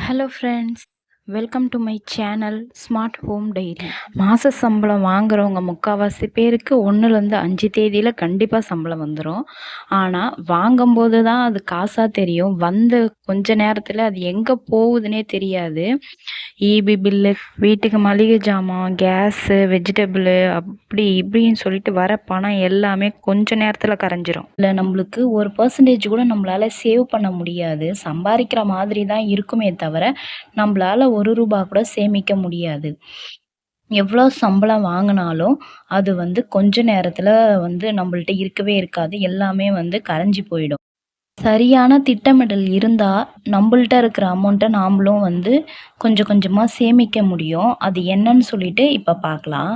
Hello friends, welcome to my channel smart home diary. மாத சம்பளம் வாங்குறவங்க முக்கால்வாசி பேருக்கு 1லேருந்து 5 தேதியில் கண்டிப்பாக சம்பளம் வந்துடும். ஆனால் வாங்கும்போது தான் அது காசாக தெரியும். வந்த கொஞ்ச நேரத்தில் அது எங்கே போகுதுன்னே தெரியாது. ஈபி பில்லு, வீட்டுக்கு மளிகை ஜாமான், கேஸு, வெஜிடபிளு அப்படி இப்படின்னு சொல்லிட்டு வர பணம் எல்லாமே கொஞ்ச நேரத்தில் கரைஞ்சிரும். இல்லை, நம்மளுக்கு 1% கூட நம்மளால் சேவ் பண்ண முடியாது. சம்பாதிக்கிற மாதிரி தான் இருக்குமே தவிர நம்மளால் ரூபா கூட சேமிக்க முடியாது. எவ்வளோ சம்பளம் வாங்கினாலும் அது கொஞ்ச நேரத்தில் நம்மள்ட்ட இருக்கவே இருக்காது. எல்லாமே கரைஞ்சி போயிடும். சரியான திட்டமிடல் இருந்தால் நம்மள்ட்ட இருக்கிற அமௌண்ட்டை நாமளும் கொஞ்சம் கொஞ்சமாக சேமிக்க முடியும். அது என்னன்னு சொல்லிட்டு இப்போ பார்க்கலாம்.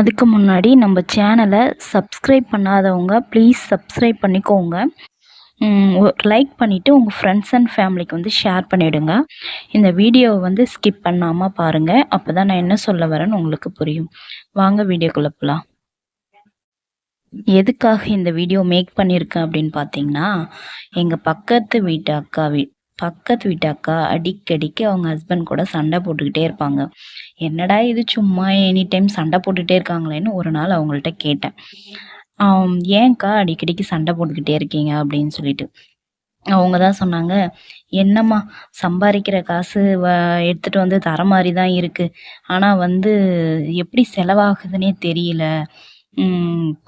அதுக்கு முன்னாடி நம்ம சேனலை சப்ஸ்கிரைப் பண்ணாதவங்க ப்ளீஸ் சப்ஸ்கிரைப் பண்ணிக்கோங்க. லைக் பண்ணிவிட்டு உங்கள் ஃப்ரெண்ட்ஸ் அண்ட் ஃபேமிலிக்கு ஷேர் பண்ணிவிடுங்க. இந்த வீடியோவை ஸ்கிப் பண்ணாமல் பாருங்கள். அப்போ தான் நான் என்ன சொல்ல வரேன்னு உங்களுக்கு புரியும். வாங்க வீடியோக்குள்ளே போகலாம். எதுக்காக இந்த வீடியோ மேக் பண்ணியிருக்கேன் அப்படின்னு பார்த்தீங்கன்னா, எங்கள் பக்கத்து வீட்டு அக்கா அடிக்கடிக்கு அவங்க ஹஸ்பண்ட் கூட சண்டை போட்டுக்கிட்டே இருப்பாங்க. என்னடா இது சும்மா எனி டைம் சண்டை போட்டுக்கிட்டே இருக்காங்களேன்னு ஒரு நாள் அவங்கள்ட்ட கேட்டேன். ஏன்க்கா அடிக்கடிக்கு சண்டை போட்டுக்கிட்டே இருக்கீங்க அப்படின்னு சொல்லிட்டு. அவங்க தான் சொன்னாங்க, என்னம்மா சம்பாதிக்கிற காசு எடுத்துகிட்டு தர மாதிரி தான் இருக்குது. ஆனால் எப்படி செலவாகுதுன்னே தெரியல.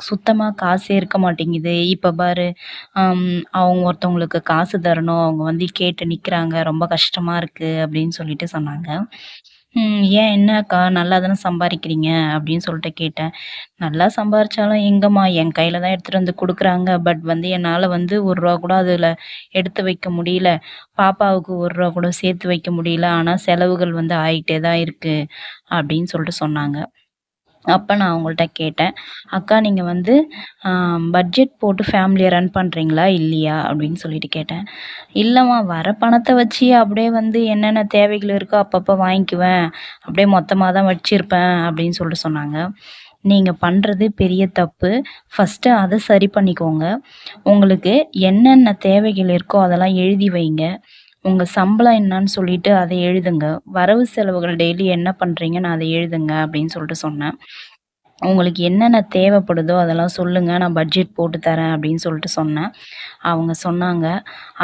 சுத்தமாக காசே இருக்க மாட்டேங்குது. இப்போ பாரு, அவங்க ஒருத்தவங்களுக்கு காசு தரணும், அவங்க கேட்டு நிற்கிறாங்க, ரொம்ப கஷ்டமாக இருக்குது அப்படின்னு சொல்லிட்டு சொன்னாங்க. ஏன் என்னக்கா நல்லா தானே சம்பாதிக்கிறீங்க அப்படின்னு சொல்லிட்டு கேட்டேன். நல்லா சம்பாரிச்சாலும் எங்கம்மா, என் கையில் தான் எடுத்துகிட்டு கொடுக்குறாங்க. பட் என்னால் ரூபா கூட அதில் எடுத்து வைக்க முடியல. பாப்பாவுக்கு ரூபா கூட சேர்த்து வைக்க முடியல. ஆனால் செலவுகள் ஆகிட்டே தான் இருக்குது அப்படின்னு சொல்லிட்டு சொன்னாங்க. அப்போ நான் அவங்கள்ட்ட கேட்டேன், அக்கா நீங்கள் பட்ஜெட் போட்டு ஃபேமிலியை ரன் பண்ணுறீங்களா இல்லையா அப்படின்னு சொல்லிட்டு கேட்டேன். இல்லைம்மா, வர பணத்தை வச்சு அப்படியே என்னென்ன தேவைகள் இருக்கோ அப்பப்போ வாங்கிக்குவேன், அப்படியே மொத்தமாக தான் வச்சுருப்பேன் அப்படின்னு சொல்லிட்டு சொன்னாங்க. நீங்கள் பண்ணுறது பெரிய தப்பு. ஃபஸ்ட்டு அதை சரி பண்ணிக்கோங்க. உங்களுக்கு என்னென்ன தேவைகள் இருக்கோ அதெல்லாம் எழுதி வைங்க. உங்கள் சம்பளம் என்னன்னு சொல்லிட்டு அதை எழுதுங்க. வரவு செலவுகள் டெய்லி என்ன பண்ணுறீங்கன்னு அதை எழுதுங்க அப்படின்னு சொல்லிட்டு சொன்னேன். உங்களுக்கு என்னென்ன தேவைப்படுதோ அதெல்லாம் சொல்லுங்கள், நான் பட்ஜெட் போட்டு தரேன் அப்படின்னு சொல்லிட்டு சொன்னேன். அவங்க சொன்னாங்க.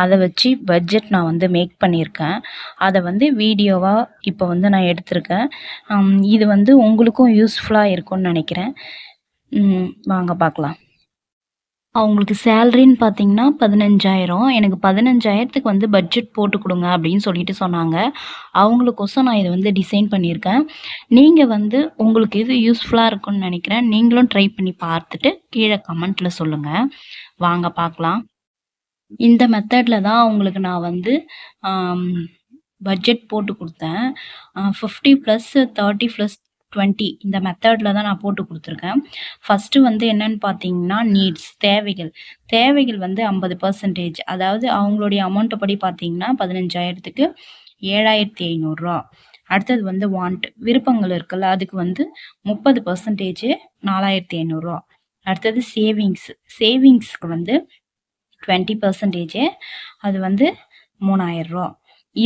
அதை வச்சு பட்ஜெட் நான் மேக் பண்ணியிருக்கேன். அதை வீடியோவாக இப்போ நான் எடுத்திருக்கேன். இது உங்களுக்கும் யூஸ்ஃபுல்லாக இருக்கும்னு நினைக்கிறேன். வாங்க பார்க்கலாம். அவங்களுக்கு சேலரின்னு பார்த்தீங்கன்னா 15,000. எனக்கு 15,000க்கு பட்ஜெட் போட்டு கொடுங்க அப்படின்னு சொல்லிட்டு சொன்னாங்க. அவங்களுக்கோசம் நான் இதை டிசைன் பண்ணியிருக்கேன். நீங்கள் உங்களுக்கு எது யூஸ்ஃபுல்லாக இருக்கும்னு நினைக்கிறேன். நீங்களும் ட்ரை பண்ணி பார்த்துட்டு கீழே கமெண்ட்டில் சொல்லுங்கள். வாங்க பார்க்கலாம். இந்த மெத்தடில் தான் அவங்களுக்கு நான் பட்ஜெட் போட்டு கொடுத்தேன். 50 + 30 + 20 இந்த மெத்தடில் தான் நான் போட்டு கொடுத்துருக்கேன். ஃபஸ்ட்டு என்னென்னு பார்த்தீங்கன்னா, நீட்ஸ் தேவைகள். தேவைகள் 50%. அதாவது அவங்களுடைய அமௌண்ட்டை படி பார்த்தீங்கன்னா 15,000க்கு 7,500 அடுத்தது வாண்ட் விருப்பங்கள் இருக்குல்ல, அதுக்கு 30% 4,500 அடுத்தது சேவிங்ஸ்க்கு 20% அது 3,000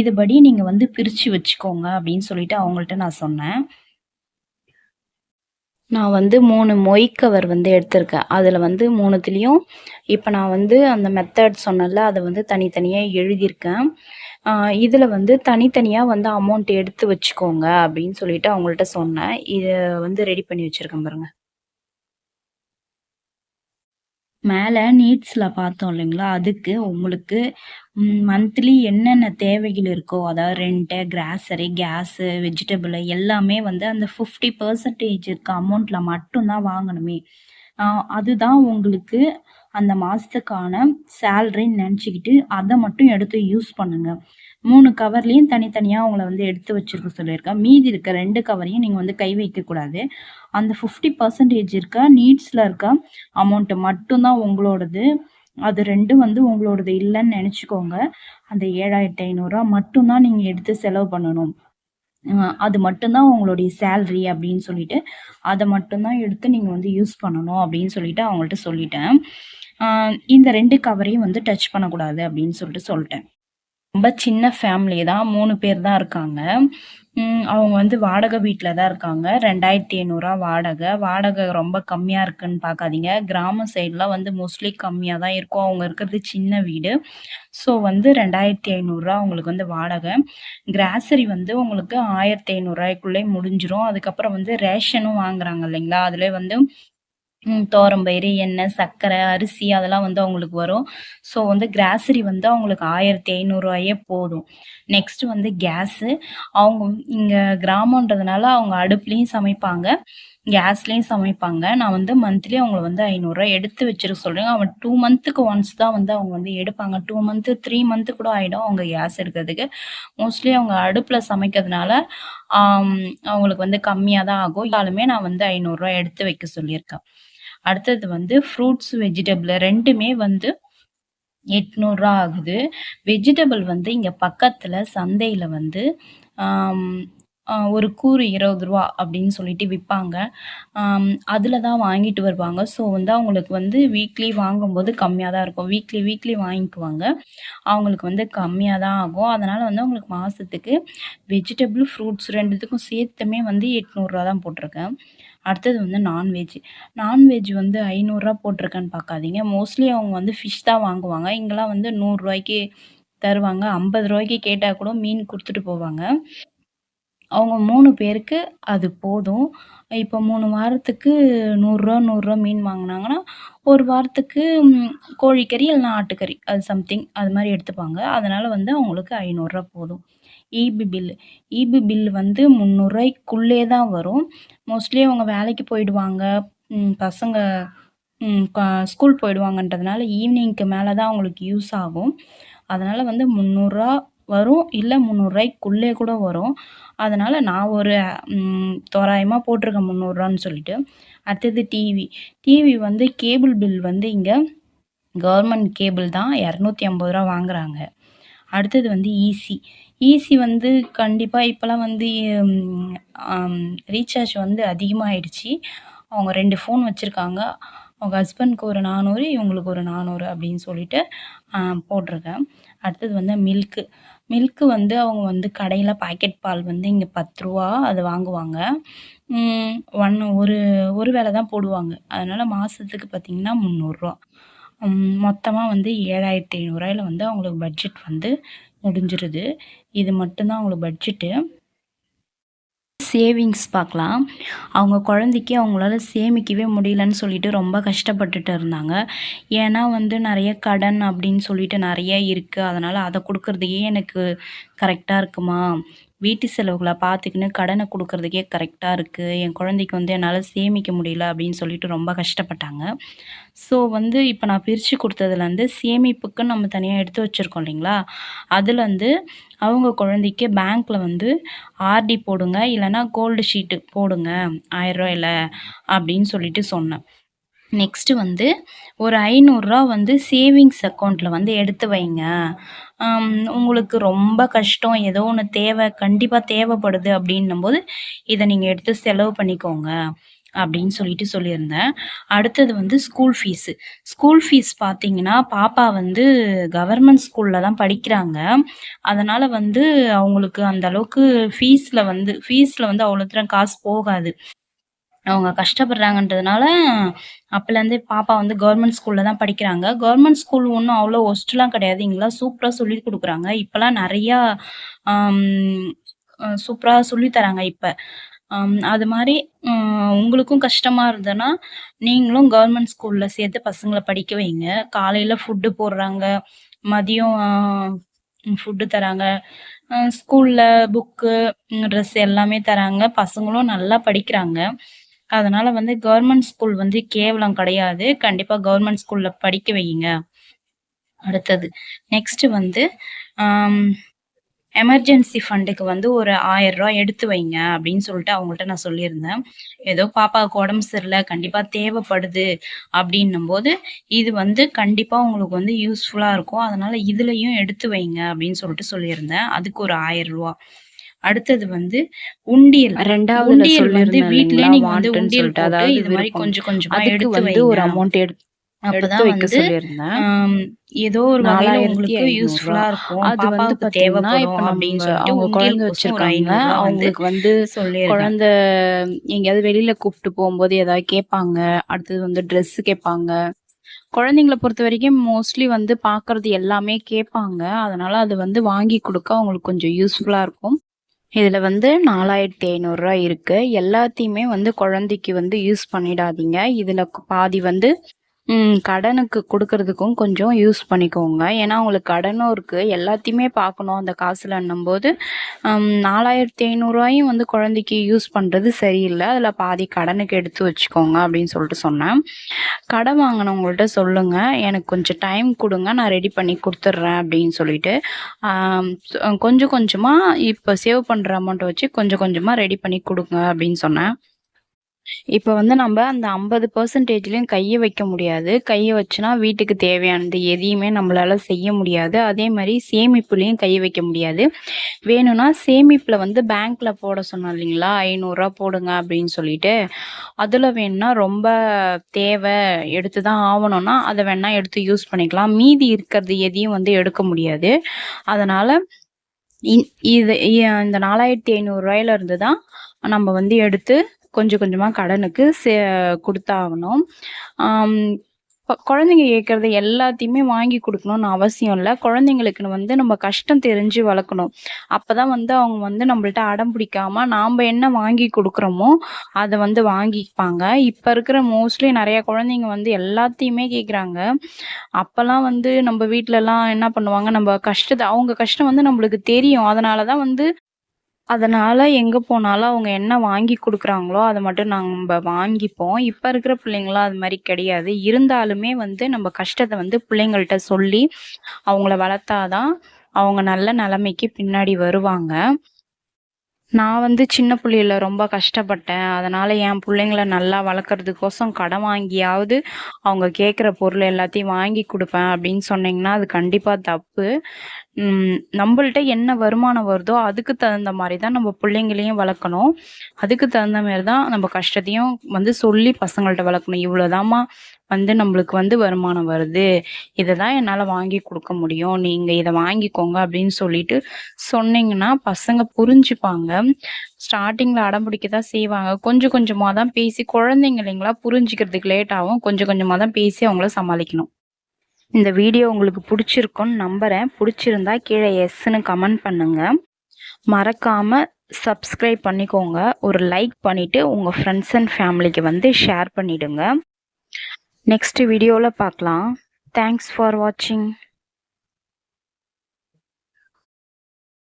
இதுபடி நீங்கள் பிரித்து வச்சுக்கோங்க அப்படின்னு சொல்லிட்டு அவங்கள்ட்ட நான் சொன்னேன். நான் 3 மொய் கவர் எடுத்திருக்கேன். அதில் 3த்துலேயும் இப்போ நான் அந்த மெத்தட் சொன்னேன்ல, அதை தனித்தனியாக எழுதியிருக்கேன். இதில் தனித்தனியாக அமௌண்ட் எடுத்து வச்சுக்கோங்க அப்படின்னு சொல்லிட்டு அவங்கள்ட்ட சொன்னேன். இதை ரெடி பண்ணி வச்சுருக்கேன் பாருங்க. மேலே நீட்ஸில் பார்த்தோம் இல்லைங்களா, அதுக்கு உங்களுக்கு மந்த்லி என்னென்ன தேவைகள் இருக்கோ, அதாவது ரெண்ட்டு, கிராசரி, கேஸு, வெஜிடபிள் எல்லாமே அந்த 50% இருக்க அமௌண்ட்டில் மட்டும்தான் வாங்கணுமே. அதுதான் உங்களுக்கு அந்த மாதத்துக்கான சேலரின்னு நினச்சிக்கிட்டு அதை மட்டும் எடுத்து யூஸ் பண்ணுங்கள். 3 கவர்லேயும் தனித்தனியாக அவங்கள எடுத்து வச்சுருக்க சொல்லியிருக்கேன். மீதி இருக்க 2 கவரையும் நீங்கள் கை வைக்கக்கூடாது. அந்த 50% இருக்க நீட்ஸில் இருக்க அமௌண்ட்டு மட்டும்தான் உங்களோடது. அது 2ம் உங்களோடது இல்லைன்னு நினச்சிக்கோங்க. அந்த 7,500 மட்டும்தான் நீங்கள் எடுத்து செலவு பண்ணணும். அது மட்டும்தான் உங்களுடைய சேலரி அப்படின்னு சொல்லிட்டு அதை மட்டும்தான் எடுத்து நீங்கள் யூஸ் பண்ணணும் அப்படின்னு சொல்லிட்டு அவங்கள்ட்ட சொல்லிட்டேன். இந்த 2 கவரையும் டச் பண்ணக்கூடாது அப்படின்னு சொல்லிட்டேன். ரொம்ப சின்ன ஃபேமிலி தான். 3 பேர் தான் இருக்காங்க. அவங்க வந்து வாடகை வீட்ல தான் இருக்காங்க. ரூ. 2500 வாடகை. வாடகை ரொம்ப கம்மியா இருக்குன்னு பார்க்காதீங்க. கிராம சைடுலாம் வந்து மோஸ்ட்லி கம்மியா தான் இருக்கும். அவங்க இருக்கிறது சின்ன வீடு. ஸோ வந்து ரூ. 2500 அவங்களுக்கு வந்து வாடகை. கிராசரி வந்து உங்களுக்கு ரூ. 1500க்குள்ளே முடிஞ்சிரும். அதுக்கப்புறம் வந்து ரேஷனும் வாங்குறாங்க இல்லைங்களா? அதிலே வந்து துவரம்பயிறு, எண்ணெய், சர்க்கரை, அரிசி அதெல்லாம் வந்து அவங்களுக்கு வரும். ஸோ வந்து கிராசரி வந்து அவங்களுக்கு ரூ. 1500 போதும். நெக்ஸ்ட் வந்து கேஸு. அவங்க இங்க கிராமன்றதுனால அவங்க அடுப்புலயும் சமைப்பாங்க, கேஸ்லயும் சமைப்பாங்க. நான் வந்து மந்த்லி அவங்கள வந்து ரூ. 500 எடுத்து வச்சிருக்க சொல்றேன். அவன் 2 மந்த்துக்கு ஒன்ஸ் தான் வந்து அவங்க வந்து எடுப்பாங்க. 2 மந்த்து, 3 மந்த்து கூட ஆயிடும் அவங்க கேஸ் எடுக்கிறதுக்கு. மோஸ்ட்லி அவங்க அடுப்புல சமைக்கிறதுனால, ஆம் அவங்களுக்கு வந்து கம்மியா தான் ஆகும். இருந்தாலுமே நான் வந்து ரூ. 500 எடுத்து வைக்க சொல்லியிருக்கேன். அடுத்தது வந்து ஃப்ரூட்ஸ், வெஜிடபிள் 2மே வந்து ரூ. 800 ஆகுது. வெஜிடபிள் வந்து இங்க பக்கத்துல சந்தையில வந்து ஆம் ஒரு கூறு ரூ. 20 அப்படின்னு சொல்லிட்டு விப்பாங்க. அதுல தான் வாங்கிட்டு வருவாங்க. ஸோ வந்து அவங்களுக்கு வந்து வீக்லி வாங்கும்போது கம்மியா தான் இருக்கும். வீக்லி வீக்லி வாங்கிக்குவாங்க. அவங்களுக்கு வந்து கம்மியா தான் ஆகும். அதனால வந்து அவங்களுக்கு மாசத்துக்கு வெஜிடபிள், ஃப்ரூட்ஸ் 2த்துக்கும் சேர்த்துமே வந்து ரூ. 800 தான் போட்டிருக்கேன். அடுத்தது வந்து நான்வெஜ். நான்வெஜ் வந்து ரூ. 500 போட்டிருக்கேன்னு பார்க்காதீங்க. மோஸ்ட்லி அவங்க வந்து ஃபிஷ் தான் வாங்குவாங்க. இங்கலாம் வந்து ரூ. 100 தருவாங்க. ரூ. 50 கேட்டா கூட மீன் குடுத்துட்டு போவாங்க. அவங்க 3 பேருக்கு அது போதும். இப்போ 3 வாரத்துக்கு ரூ. 100 மீன் வாங்குனாங்கன்னா, 1 வாரத்துக்கு கோழிக்கறி இல்லன்னா ஆட்டுக்கறி அது சம்திங் அது மாரி எடுத்துப்பாங்க. அதனால வந்து அவங்களுக்கு ரூ. 500 போதும். EB bill. ஈபி பில் வந்து ரூ. 300க்குள்ளே தான் வரும். மோஸ்ட்லி அவங்க வேலைக்கு போயிடுவாங்க. பசங்க ம் க ஸ்கூல் போயிடுவாங்கன்றதுனால ஈவினிங்க்கு மேல தான் அவங்களுக்கு யூஸ் ஆகும். அதனால வந்து ரூ. 300 வரும். இல்ல ரூ. 300க்குள்ளே கூட வரும். அதனால நான் ஒரு தோராயமா போட்டிருக்கேன் ரூ. 300ன்னு சொல்லிட்டு. அடுத்தது டிவி. டிவி வந்து கேபிள் பில் வந்து இங்க கவர்மெண்ட் கேபிள் தான் ரூ. 250 வாங்குறாங்க. அடுத்தது வந்து ஈசி. ஈசி வந்து கண்டிப்பா இப்பலாம் வந்து ரீசார்ஜ் வந்து அதிகமாயிடுச்சு. அவங்க 2 ஃபோன் வச்சிருக்காங்க. அவங்க ஹஸ்பண்ட்க்கு ஒரு 400 இவங்களுக்கு ஒரு 400 அப்படின்னு சொல்லிட்டு போட்டிருக்கேன். அடுத்தது வந்து மில்க்கு. மில்க்கு வந்து அவங்க வந்து கடையில பாக்கெட் பால் வந்து இங்க ரூ. 10 அது வாங்குவாங்க. ஒரு ஒரு வேள தான் போடுவாங்க. அதனால மாசத்துக்கு பார்த்தீங்கன்னா ரூ. 300. மொத்தமா வந்து ரூ. 7500 வந்து அவங்களுக்கு பட்ஜெட் வந்து முடிஞ்சிருது. இது மட்டும் தான் அவங்களுக்கு பட்ஜெட்டு. சேவிங்ஸ் பார்க்கலாம். அவங்க குழந்தைக்கு அவங்களால சேமிக்கவே முடியலன்னு சொல்லிட்டு ரொம்ப கஷ்டப்பட்டுட்டு இருந்தாங்க. ஏன்னா வந்து நெறைய கடன் அப்படின்னு சொல்லிட்டு நெறைய இருக்கு. அதனால அத குடுக்குறதுக்கே எனக்கு கரெக்ட்டா இருக்குமா, வீட்டு செலவுகள பார்த்துக்கின்னு கடன குடுக்குறதுக்கே கரெக்ட்டா இருக்கு. என் குழந்தைக்கு வந்து என்னால சேமிக்க முடியல அப்படின்னு சொல்லிட்டு ரொம்ப கஷ்டப்பட்டாங்க. ஸோ வந்து இப்ப நான் பிரிச்சு குடுத்ததுலேருந்து சேமிப்புக்குன்னு நம்ம தனியா எடுத்து வச்சிருக்கோம் இல்லைங்களா? அதுலேருந்து அவங்க குழந்தைக்கு பேங்க்ல வந்து ஆர்டி போடுங்க. இல்லன்னா கோல்டு ஷீட்டு போடுங்க ரூ. 1000ல அப்படின்னு சொல்லிட்டு சொன்னேன். நெக்ஸ்ட்டு வந்து ஒரு ரூ. 500 வந்து சேவிங்ஸ் அக்கவுண்ட்ல வந்து எடுத்து வைங்க. உங்களுக்கு ரொம்ப கஷ்டம், ஏதோ ஒண்ணு கண்டிப்பா தேவைப்படுது அப்படின்னும்போது, இத நீங்க எடுத்து செலவு பண்ணிக்கோங்க. அப்படின்னு சொல்லிட்டு சொல்லியிருந்தேன். அடுத்தது வந்து ஸ்கூல் ஃபீஸு. ஸ்கூல் ஃபீஸ் பார்த்தீங்கன்னா, பாப்பா வந்து கவர்மெண்ட் ஸ்கூல்ல தான் படிக்கிறாங்க. அதனால வந்து அவங்களுக்கு அந்த அளவுக்கு ஃபீஸ்ல வந்து அவ்வளோ தூரம் காசு போகாது. அவங்க கஷ்டப்படுறாங்கன்றதுனால, அப்பலேருந்தே பாப்பா வந்து கவர்மெண்ட் ஸ்கூல்ல தான் படிக்கிறாங்க. கவர்மெண்ட் ஸ்கூல் ஒண்ணும் அவ்வளோ ஒஸ்ட்லாம் கிடையாது. இங்கலாம் சூப்பரா சொல்லிக் குடுக்குறாங்க. இப்பலாம் நெறையா ஆம் சூப்பரா சொல்லி தராங்க இப்ப. அது மாரி உங்களுக்கும் கஷ்டமா இருந்ததுன்னா, நீங்களும் கவர்மெண்ட் ஸ்கூல்ல சேர்த்து பசங்கள படிக்க வைங்க. காலையில ஃபுட்டு போடுறாங்க. மதியம் ஃபுட்டு தராங்க. ஸ்கூல்ல புக்கு, ட்ரெஸ் எல்லாமே தராங்க. பசங்களும் நல்லா படிக்கிறாங்க. அதனால வந்து கவர்மெண்ட் ஸ்கூல் வந்து கேவலம் கிடையாது. கண்டிப்பா கவர்மெண்ட் ஸ்கூல்ல படிக்க வையுங்க. அடுத்தது நெக்ஸ்ட் வந்து ஆம் எமர்ஜென்சி ஃபண்டுக்கு வந்து ஒரு ரூ. 1000 எடுத்து வைங்க அப்படின்னு சொல்லிட்டு அவங்கள்ட்ட நான் சொல்லியிருந்தேன். ஏதோ பாப்பாவுக்கு உடம்பு சரியில்ல, கண்டிப்பா தேவைப்படுது அப்படின்னும்போது, இது வந்து கண்டிப்பா உங்களுக்கு வந்து யூஸ்ஃபுல்லா இருக்கும். அதனால இதுலயும் எடுத்து வைங்க அப்படின்னு சொல்லிட்டு சொல்லியிருந்தேன். அதுக்கு ஒரு ரூ. 1000. அடுத்தது வந்து உண்டியல். 2வதுல உண்டியல் வந்து சொல்லியிருந்தேன் வீட்லயே இல்லைங்களா? நீங்க வந்து வாண்ட்டுன்னு உண்டியல் சொல்லிட்டு. போட்டு அதாவது இது மாரி விருப்பம். கொஞ்சம் கொஞ்சமா அதுக்கு எடுத்து வந்து வைங்க. ஒரு அமௌண்ட் எடுத்து அப்பதான் வைக்க வந்து சொல்லியிருந்தேன். ஆம், ஏதோ ஒரு வகையில உங்களுக்கு 4,500 யூஸ்ஃபுல்லா இருக்கும். அது வந்து பாப்பாவுக்கு பார்த்தீங்கன்னா, தேவைப்படும் இப்ப அப்படின்னு நம்ப சொல்லிட்டு அவங்க குழந்தை உண்டியலுக்கோசம் ஒரு ரூ. வச்சிருக்காங்க. 500 வந்து அவங்களுக்கு வந்து சொல்லியிருக்கேன். குழந்தை எங்கேயாவது வெளியில கூப்ட்டு போம்போது ஏதாவது கேட்பாங்க. அடுத்தது வந்து ட்ரெஸ் கேட்பாங்க. குழந்தைங்கள பொறுத்தவரைக்கும் மோஸ்ட்லி வந்து பார்க்கறது எல்லாமே கேட்பாங்க. அதனால அது வந்து வாங்கி குடுக்க அவங்களுக்கு கொஞ்சம் யூஸ்ஃபுல்லா இருக்கும். இதுல வந்து ரூ. 4,500 இருக்கு. எல்லாத்தையுமே வந்து குழந்தைக்கு வந்து யூஸ் பண்ணிடாதீங்க. இதுல பாதி வந்து கடனுக்கு குடுக்கறதுக்கும் கொஞ்சம் யூஸ் பண்ணிக்கோங்க. ஏன்னா, உங்களுக்கு கடனும் இருக்கு. எல்லாத்தையுமே பார்க்கணும் அந்த காசுலன்னும்போது, ரூ. 4,500 வந்து குழந்தைக்கு யூஸ் பண்றது சரியில்ல. அதுல பாதி கடனுக்கு எடுத்து வச்சுக்கோங்க அப்படின்னு சொல்லிட்டு சொன்னேன். கடன் வாங்குனவங்கள்ட்ட சொல்லுங்க. எனக்கு கொஞ்சம் டைம் குடுங்க. நான் ரெடி பண்ணி குடுத்துடுறேன் அப்படின்னு சொல்லிட்டு, ஆம் கொஞ்சம் கொஞ்சமா இப்ப சேவ் பண்ற அமௌண்ட்ட வச்சு கொஞ்சம் கொஞ்சமா ரெடி பண்ணி குடுங்க அப்படின்னு சொன்னேன். இப்ப வந்து நம்ப அந்த 50%லயும் கைய வைக்க முடியாது. கைய வச்சோன்னா வீட்டுக்கு தேவையானது எதையுமே நம்மளால செய்ய முடியாது. அதே மாரி சேமிப்புலயும் கை வைக்க முடியாது. வேணும்னா சேமிப்புல வந்து பேங்க்ல போட சொன்னோம் இல்லைங்களா? ரூ. 500 போடுங்க அப்படின்னு சொல்லிட்டு, அதுல வேணும்னா ரொம்ப தேவை, எடுத்து தான் ஆவணும்னா, அத வேணா எடுத்து யூஸ் பண்ணிக்கலாம். மீதி இருக்கிறது எதையும் வந்து எடுக்க முடியாது. அதனால இ இது இந்த ரூ. 4,500 இருந்து தான் நம்ம வந்து எடுத்து கொஞ்சம் கொஞ்சமா கடனுக்கு குடுத்தாகணும். ஆம் குழந்தைங்க கேட்கறது எல்லாத்தையுமே வாங்கி குடுக்கணும்னு அவசியம் இல்ல. குழந்தைங்களுக்கு வந்து நம்ம கஷ்டம் தெரிஞ்சு வளர்க்கணும். அப்பதான் வந்து அவங்க வந்து நம்மள்ட்ட அடம் பிடிக்காம நாம என்ன வாங்கி குடுக்குறோமோ, அத வந்து வாங்கிப்பாங்க. இப்ப இருக்கிற மோஸ்ட்லி நெறைய குழந்தைங்க வந்து எல்லாத்தையுமே கேட்குறாங்க. அப்பலாம் வந்து நம்ம வீட்லலாம் என்ன பண்ணுவாங்க, நம்ம கஷ்டத்த அவங்க கஷ்டம் வந்து நம்மளுக்கு தெரியும். அதனால எங்க போனாலும் அவங்க என்ன வாங்கி குடுக்குறாங்களோ, அத மட்டும் நம்ப வாங்கிப்போம். இப்ப இருக்கிற பிள்ளைங்கலாம் அது மாரி கிடையாது. இருந்தாலுமே வந்து நம்ம கஷ்டத்த வந்து பிள்ளைங்கள்ட்ட சொல்லி, அவங்கள வளர்த்தா தான், அவங்க நல்ல நிலைமைக்கு பின்னாடி வருவாங்க. நான் வந்து சின்ன புள்ளையில ரொம்ப கஷ்டப்பட்டேன். அதனால என் புள்ளைங்கள நல்லா வளர்க்கறதுக்கோசம் கடன் வாங்கியாவது, அவங்க கேட்குற பொருள் எல்லாத்தையும் வாங்கி குடுப்பேன் அப்படின்னு சொன்னீங்கன்னா, அது கண்டிப்பா தப்பு. நம்பள்ட்ட என்ன வருமானம் வருதோ, அதுக்கு தகுந்த மாரி தான் நம்ம புள்ளைங்களையும் வளர்க்கணும். அதுக்கு தகுந்த மாரி தான் நம்ம கஷ்டத்தையும் வந்து சொல்லி பசங்கள்ட்ட வளர்க்கணும். இவ்வளோதாம்மா வந்து நம்மளுக்கு வந்து வருமானம் வருது. இத தான் என்னால வாங்கி குடுக்க முடியும். நீங்க இத வாங்கிக்கோங்க அப்படின்னு சொல்லிட்டு சொன்னீங்கன்னா, பசங்க புரிஞ்சுப்பாங்க. ஸ்டார்ட்டிங்ல அடம் பிடிக்க தான் செய்வாங்க. கொஞ்சம் கொஞ்சமா தான் பேசி குழந்தைங்க இல்லைங்களா, புரிஞ்சுக்கிறதுக்கு லேட் ஆகும். கொஞ்சம் கொஞ்சமா தான் பேசி அவங்கள சமாளிக்கணும். இந்த வீடியோ உங்களுக்கு புடிச்சிருக்கும்னு நம்புறேன். புடிச்சிருந்தா கீழ எஸ்ன்னு கமெண்ட் பண்ணுங்க. மறக்காம சப்ஸ்கிரைப் பண்ணிக்கோங்க. ஒரு லைக் பண்ணிட்டு உங்க ஃப்ரெண்ட்ஸ் அண்ட் ஃபேமிலிக்கு வந்து ஷேர் பண்ணிடுங்க. நெக்ஸ்ட் வீடியோல பார்க்கலாம். தேங்க்ஸ் ஃபார் வாட்சிங்.